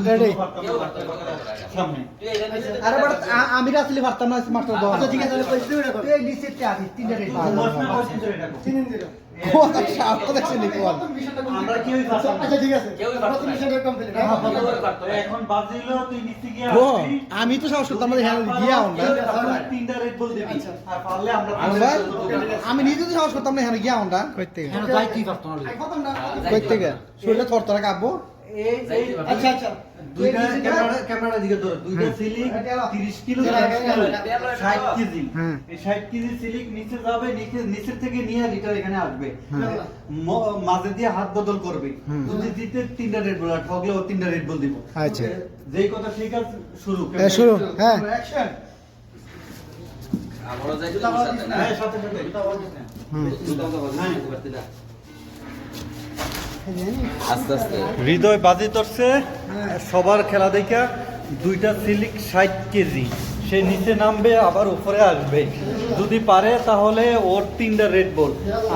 Ready সামনে আরে but আমি আসলে পারতাম না মাস্টার দাও আচ্ছা ঠিক আছে এই নিচে চাবি তিনটা রেডি কথা শাপ দেখছেন নি কোন আমরা কেউই পারতাম না। আচ্ছা ঠিক আছে কেউই পারতো না। মিশনের কমপ্লিট এখন বাজিলো তুই নিচে গিয়ে ও আসবি। আমি তো সাহস করতাম না হ্যাঁ গিয়া আমরা তিনটা রেড বল দিবি আর পারলে আমরা আমি নিজে তো সাহস করতাম না হ্যাঁ গিয়া আমরা কইতে কেন যাই কি পারতো না কইতে গে শরীরে থরথরা কাঁপবো আচ্ছা আচ্ছা দুইটা ক্যামেরা দিকে ধরো দুইটা সিলিং 30 কিলো 60 কেজি এই 60 কেজি সিলিং নিচে যাবে নিচের থেকে নিয়ে লিটার এখানে আসবে মাঝে দিয়ে হাত বদল করবে যদি জিতে তিনটা রেড বল আর ঠকলে ও তিনটা রেড বল দিব আচ্ছা যেই কথা ঠিক আছে শুরু শুরু হ্যাঁ অ্যাকশন আমরা যাই তো সাথে না হ্যাঁ সাথে সাথে এটা বলছিস না দুটো তো বলতে পারতি না আস্তে আস্তে হৃদয় বাজি ধরছে সবার খেলা দেখা দুইটা সিলিক 60 কেজি সে নিচে নামবে আবার উপরে আসবে যদি পারে তাহলে ওর তিনটা রেড বল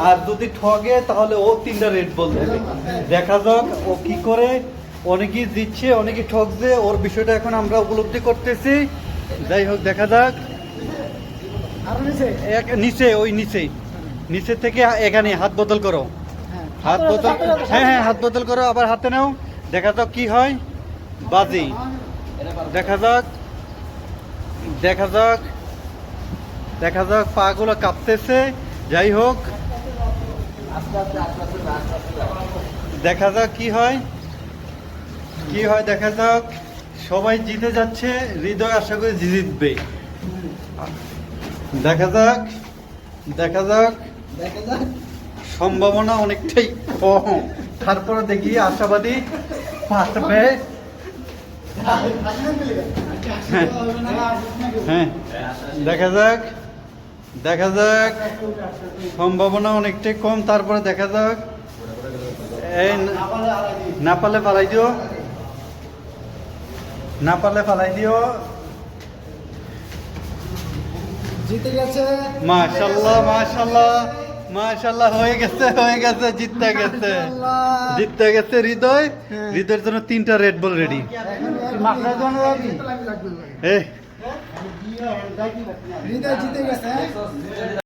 আর যদি ঠগে তাহলে ও তিনটা রেড বল দেবে দেখা যাক ও কি করে অনেকেই দিচ্ছে অনেকেই ঠকছে ওর বিষয়টা এখন আমরা উপলব্ধি করতেছি যাই হোক দেখা যাক নিচে ওই নিচে থেকে এখানে হাত বদল করো হাত বদল হ্যাঁ হাত বদল করো আবার হাতে নাও দেখা যাক কি হয় বাজি দেখা যাক পাগুলো কাঁপতেছে যাই হোক দেখা যাক কি হয় দেখা যাক সবাই জিতে যাচ্ছে হৃদয় আশা করি জিতবে দেখা যাক সম্ভাবনা অনেকটাই কম তারপরে দেখি আশাবাদী পারবে হ্যাঁ দেখা যাক সম্ভাবনা অনেকটাই কম তারপরে দেখা যাক এই না পারলে পালাই দিও জিতে গেছে মাশাআল্লাহ হয়ে গেছে জিততে গেছে হৃদয়ের জন্য তিনটা রেড বল রেডি হৃদয় জিতে গেছে